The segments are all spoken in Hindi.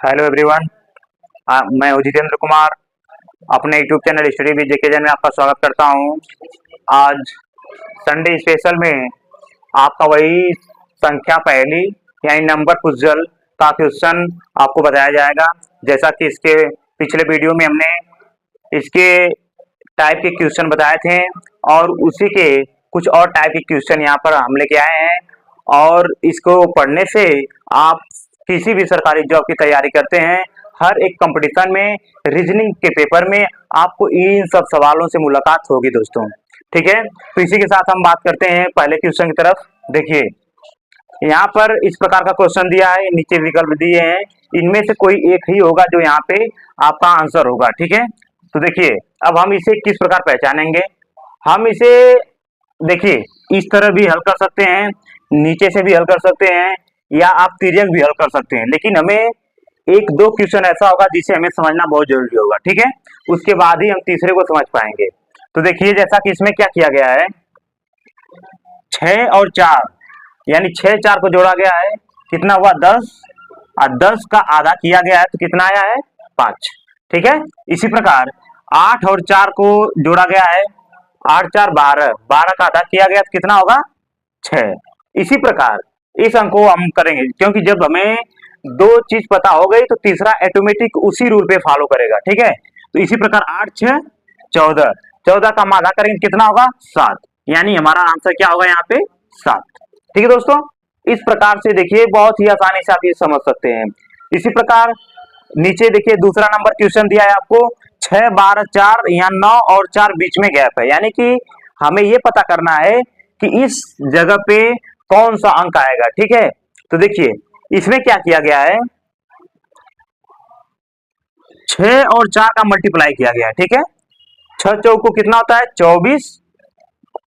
Hello everyone. मैं हूं जितेंद्र कुमार। अपने यूट्यूब चैनल स्टडी विद जेके में आपका स्वागत करता हूं। आज संडे स्पेशल में आपका वही संख्या पहली यानी नंबर पुज्जल का क्वेश्चन आपको बताया जाएगा। जैसा कि इसके पिछले वीडियो में हमने इसके टाइप के क्वेश्चन बताए थे और उसी के कुछ और टाइप के क्वेश्चन यहाँ पर हम लेके आए हैं। और इसको पढ़ने से आप किसी भी सरकारी जॉब की तैयारी करते हैं, हर एक कंपटीशन में, रीजनिंग के पेपर में आपको इन सब सवालों से मुलाकात होगी दोस्तों। ठीक है, तो इसी के साथ हम बात करते हैं पहले क्वेश्चन की तरफ। देखिए यहाँ पर इस प्रकार का क्वेश्चन दिया है, नीचे विकल्प दिए हैं, इनमें से कोई एक ही होगा जो यहाँ पे आपका आंसर होगा। ठीक है, तो देखिए अब हम इसे किस प्रकार पहचानेंगे। हम इसे देखिए इस तरह भी हल कर सकते हैं, नीचे से भी हल कर सकते हैं, या आप तिर्यक भी हल कर सकते हैं। लेकिन हमें एक दो क्वेश्चन ऐसा होगा जिसे हमें समझना बहुत जरूरी होगा। ठीक है, उसके बाद ही हम तीसरे को समझ पाएंगे। तो देखिए जैसा कि इसमें क्या किया गया है, 6 और 4 यानी 6 4 को जोड़ा गया है, कितना हुआ 10, और 10 का आधा किया गया है तो कितना आया है 5। ठीक है, इसी प्रकार 8 और 4 को जोड़ा गया है, 8 4 12, 12 का आधा किया गया तो कितना होगा 6। इसी प्रकार इस अंक को हम करेंगे, क्योंकि जब हमें दो चीज पता हो गई तो तीसरा ऑटोमेटिक उसी रूल पे फॉलो करेगा। ठीक है, तो इसी प्रकार 8 6 14, 14 का हम आधा करेंगे कितना होगा 7, यानी हमारा आंसर क्या होगा यहाँ पे 7। ठीक है दोस्तों, इस प्रकार से देखिए बहुत ही आसानी से आप ये समझ सकते हैं। इसी प्रकार नीचे देखिए दूसरा नंबर क्वेश्चन दिया है आपको, 6 12 4, यहाँ 9 और 4 बीच में गैप है, यानी कि हमें ये पता करना है कि इस जगह पे कौन सा अंक आएगा। ठीक है, तो देखिए इसमें क्या किया गया है, 6 और 4 का मल्टीप्लाई किया गया है। ठीक है, 6 चौक को कितना होता है 24,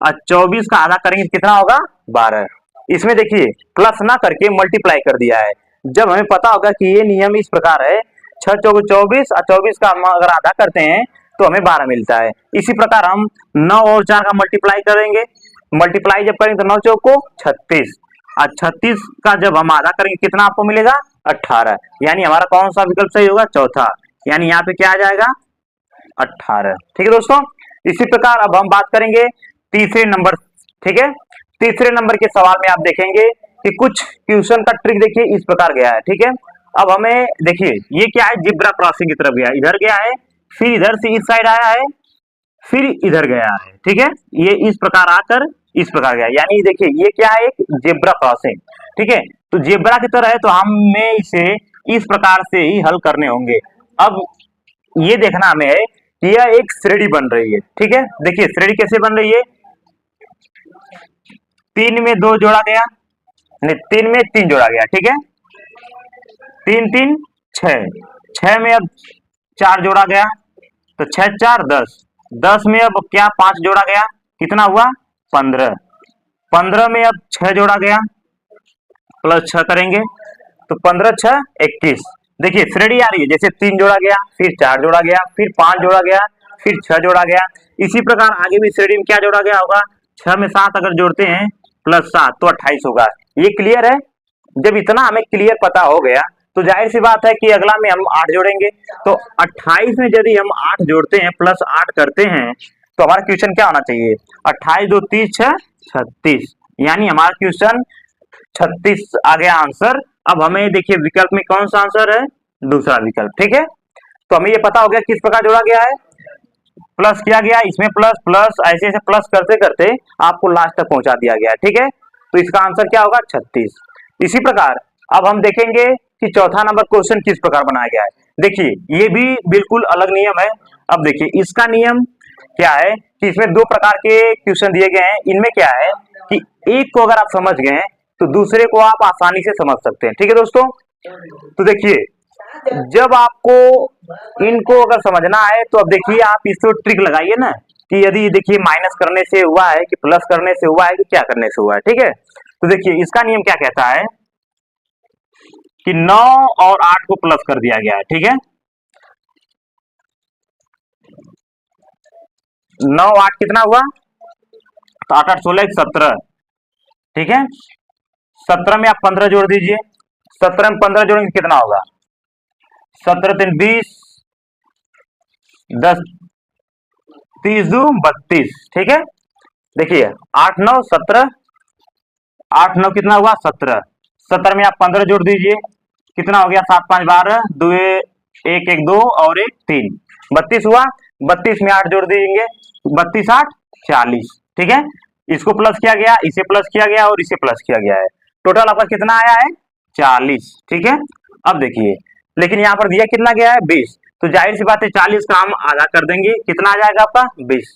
और 24 का आधा करेंगे कितना होगा 12। इसमें देखिए प्लस ना करके मल्टीप्लाई कर दिया है। जब हमें पता होगा कि ये नियम इस प्रकार है, 6 चौक 24 और 24 का हम अगर आधा करते हैं तो हमें 12 मिलता है। इसी प्रकार हम 9 और 4 का मल्टीप्लाई करेंगे, मल्टीप्लाई जब करेंगे तो 9 चौक को 36, और 36 का जब हम आधा करेंगे कितना आपको मिलेगा 18, यानी हमारा कौन सा विकल्प सही होगा चौथा, यानी यहाँ पे क्या आ जाएगा 18। ठीक है दोस्तों, इसी प्रकार अब हम बात करेंगे तीसरे नंबर। ठीक है, तीसरे नंबर के सवाल में आप देखेंगे कि कुछ क्वेश्चन का ट्रिक देखिए इस प्रकार गया है। ठीक है, अब हमें देखिए ये क्या है, जिब्रा क्रॉसिंग की तरफ गया, इधर गया है, फिर इधर से इस साइड आया है, फिर इधर गया है। ठीक है, ये इस प्रकार आकर इस प्रकार गया, यानी देखिए ये क्या है, एक जेब्रा क्रॉसिंग। ठीक है, तो जेब्रा की तरह है तो हमें इसे इस प्रकार से ही हल करने होंगे। अब ये देखना हमें है कि यह एक श्रेणी बन रही है। ठीक है, देखिए श्रेणी कैसे बन रही है, 3 में 2 जोड़ा गया, नहीं 3 में 3 जोड़ा गया। ठीक है, 3 3 6, 6 में अब 4 जोड़ा गया तो 6 4 10, 10 में अब क्या 5 जोड़ा गया, कितना हुआ 15, 15 में अब 6 जोड़ा गया, प्लस 6 करेंगे तो 15 6 21। देखिए श्रेणी आ रही है, जैसे 3 जोड़ा गया, फिर 4 जोड़ा गया, फिर 5 जोड़ा गया, फिर 6 जोड़ा गया। इसी प्रकार आगे भी श्रेणी में क्या जोड़ा गया होगा, 6 में 7 अगर जोड़ते हैं प्लस 7 तो 28 होगा। ये क्लियर है। जब इतना हमें क्लियर पता हो गया तो जाहिर सी बात है कि अगला में हम 8 जोड़ेंगे, तो 28 में यदि हम 8 जोड़ते हैं प्लस 8 करते हैं तो हमारा क्वेश्चन क्या होना चाहिए, 28 2 30 6 36, यानी हमारा क्वेश्चन 36 आ गया आंसर। अब हमें देखिए विकल्प में कौन सा आंसर है, दूसरा विकल्प। ठीक है, तो हमें ये पता हो गया किस प्रकार जोड़ा गया है, प्लस किया गया, इसमें प्लस प्लस ऐसे ऐसे प्लस करते करते आपको लास्ट तक पहुंचा दिया गया। ठीक है, तो इसका आंसर क्या होगा 36। इसी प्रकार अब हम देखेंगे कि चौथा नंबर क्वेश्चन किस प्रकार बनाया गया है। देखिए ये भी बिल्कुल अलग नियम है। अब देखिए इसका नियम क्या है कि इसमें दो प्रकार के क्वेश्चन दिए गए हैं। इनमें क्या है कि एक को अगर आप समझ गए तो दूसरे को आप आसानी से समझ सकते हैं। ठीक है दोस्तों, तो देखिए जब आपको इनको अगर समझना है तो अब देखिए आप इसको ट्रिक लगाइए ना, कि यदि देखिए माइनस करने से हुआ है कि प्लस करने से हुआ है कि क्या करने से हुआ है। ठीक है, तो देखिए इसका नियम क्या कहता है कि 9 और 8 को प्लस कर दिया गया है। ठीक है, 9 8 कितना हुआ, तो 8 8 16 17। ठीक है, 17 में आप 15 जोड़ दीजिए, 17 में 15 जोड़ेंगे कितना होगा 17 3 20, 10 30 2 32, ठीक है। देखिए 8 9 17, 8 9 कितना हुआ 17, 17 में आप 15 जोड़ दीजिए, कितना हो गया 7 5 12, 2 1 1 2 और 1 3, 32 हुआ। 32 में 8 जोड़ देंगे, 32 8 40, ठीक है। इसको प्लस किया गया, इसे प्लस किया गया और इसे प्लस किया गया है, टोटल आपका कितना आया है 40, ठीक है। अब देखिए, लेकिन यहाँ पर दिया कितना गया है 20, तो जाहिर सी बात है 40 का हम आधा कर देंगे, कितना आ जाएगा आपका 20।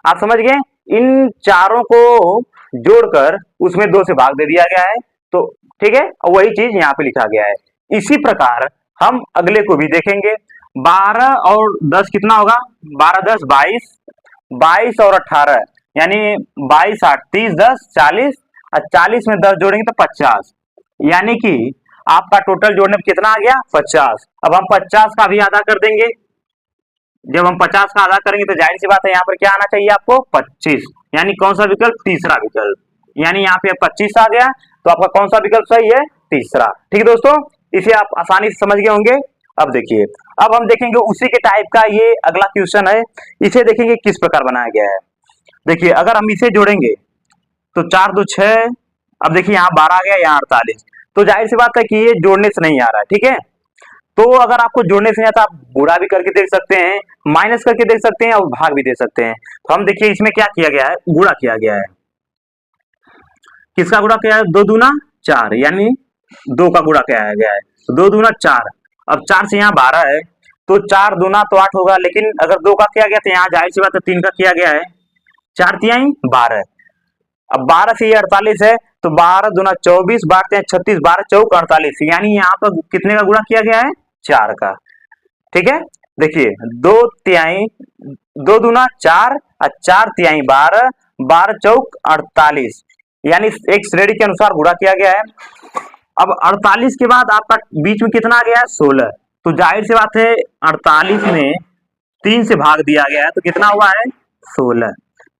आप समझ गए, इन चारों को जोड़कर उसमें 2 से भाग दे दिया गया है, तो ठीक है, वही चीज यहाँ पे लिखा गया है। इसी प्रकार हम अगले को भी देखेंगे। 12 और 10 कितना होगा, 12 10 22, 22 और 18 यानी 22 8 30 10 40, और 40 में 10 जोड़ेंगे तो 50, यानी कि आपका टोटल जोड़ने में कितना आ गया 50। अब हम 50 का भी आधा कर देंगे, जब हम 50 का आधा करेंगे तो जाहिर सी बात है यहाँ पर क्या आना चाहिए आपको 25, यानी कौन सा विकल्प, तीसरा विकल्प, यानी यहाँ पे 25 आ गया, तो आपका कौन सा विकल्प सही है, तीसरा, ठीक है दोस्तों। इसे आप आसानी से समझ गए होंगे। अब देखिए, अब हम देखेंगे उसी के टाइप का ये अगला क्वेश्चन है, इसे देखेंगे किस प्रकार बनाया गया है। देखिए अगर हम इसे जोड़ेंगे तो 4 2 6, अब देखिए यहाँ 12 आ गया, यहाँ 48, तो जाहिर सी बात है कि ये जोड़ने से नहीं आ रहा है, ठीक है। तो अगर आपको जोड़ने से नहीं आता, आप गुणा भी करके देख सकते हैं, माइनस करके देख सकते हैं और भाग भी दे सकते हैं। तो हम देखिए इसमें क्या किया गया है, गुणा किया गया है। किसका गुणा किया है, 2 दूना 4, यानी 2 का गुणा किया गया है, 2 दूना 4। अब 4 से यहाँ 12 है, तो 4 दूना तो 8 होगा, लेकिन अगर 2 का किया गया तो यहाँ जाहिर सी बात है 3 का किया गया है, 4 तिहाई 12। अब 12 से ये 48 है, तो 12 दूना 24, 12 36, 12 चौक 48, यानी यहाँ पर कितने का गुणा किया गया है 4 का, ठीक है। देखिए 2 तिहाई 2 दूना 4 और 4 तिहाई 12, 12 चौक 48, यानी एक श्रेणी के अनुसार गुणा किया गया है। अब 48 के बाद आपका बीच में कितना आ गया है 16, तो जाहिर सी बात है 48 में 3 से भाग दिया गया है, तो कितना हुआ है 16।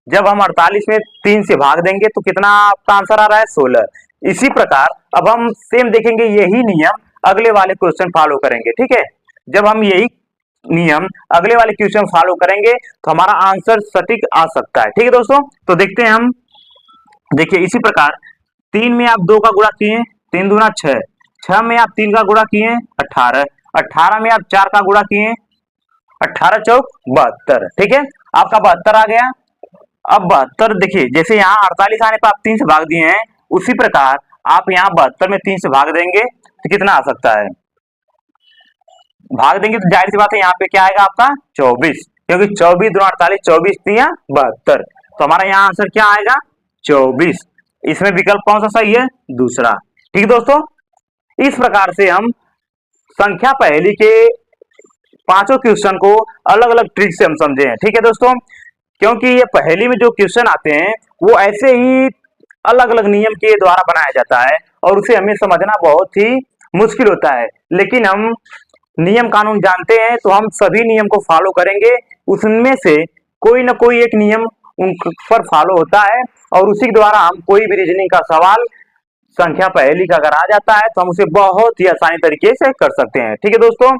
जब हम 48 में 3 से भाग देंगे तो कितना आपका आंसर आ रहा है 16। इसी प्रकार अब हम सेम देखेंगे, यही नियम अगले वाले क्वेश्चन फॉलो करेंगे, ठीक है। जब हम यही नियम अगले वाले क्वेश्चन फॉलो करेंगे तो हमारा आंसर सटीक आ सकता है, ठीक है दोस्तों। तो देखते हैं हम, देखिए इसी प्रकार 3 में आप 2 का गुणा किए, 3 दूना 6, 6 में आप 3 का गुणा किए 18, 18 में आप 4 का गुणा किए, 18 चौक 72, ठीक है, आपका 72 आ गया। अब 72 देखिए, जैसे यहाँ 48 आने पर आप 3 से भाग दिए हैं, उसी प्रकार आप यहाँ 72 में 3 से भाग देंगे तो कितना आ सकता है, भाग देंगे तो जाहिर सी बात है यहाँ पे क्या आएगा आपका 24, क्योंकि 24 दूना 48, 24 तिया 72, तो हमारा यहाँ आंसर क्या आएगा 24। इसमें विकल्प कौन सा सही है, दूसरा, ठीक है दोस्तों। इस प्रकार से हम संख्या पहेली के पांचों क्वेश्चन को अलग अलग ट्रिक से हम समझे हैं, ठीक है दोस्तों। क्योंकि ये पहेली में जो क्वेश्चन आते हैं वो ऐसे ही अलग अलग नियम के द्वारा बनाया जाता है और उसे हमें समझना बहुत ही मुश्किल होता है, लेकिन हम नियम कानून जानते हैं तो हम सभी नियम को फॉलो करेंगे, उसमें से कोई ना कोई एक नियम उन पर फॉलो होता है और उसी के द्वारा हम कोई भी रीजनिंग का सवाल संख्या पहेली का अगर आ जाता है तो हम उसे बहुत ही आसानी तरीके से कर सकते हैं, ठीक है दोस्तों।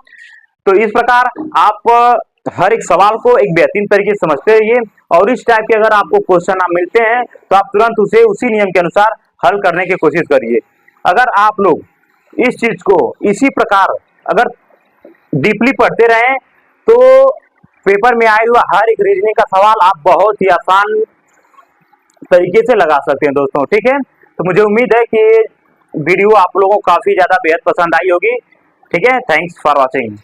तो इस प्रकार आप हर एक सवाल को एक बेहतरीन तरीके से समझते रहिए और इस टाइप के अगर आपको क्वेश्चन आप मिलते हैं तो आप तुरंत उसे उसी नियम के अनुसार हल करने की कोशिश करिए। अगर आप लोग इस चीज को इसी प्रकार अगर डीपली पढ़ते रहें तो पेपर में आए हुआ हर एक रीजनिंग का सवाल आप बहुत ही आसान तरीके से लगा सकते हैं दोस्तों, ठीक है। तो मुझे उम्मीद है कि वीडियो आप लोगों को काफी ज्यादा बेहद पसंद आई होगी, ठीक है। Thanks for watching.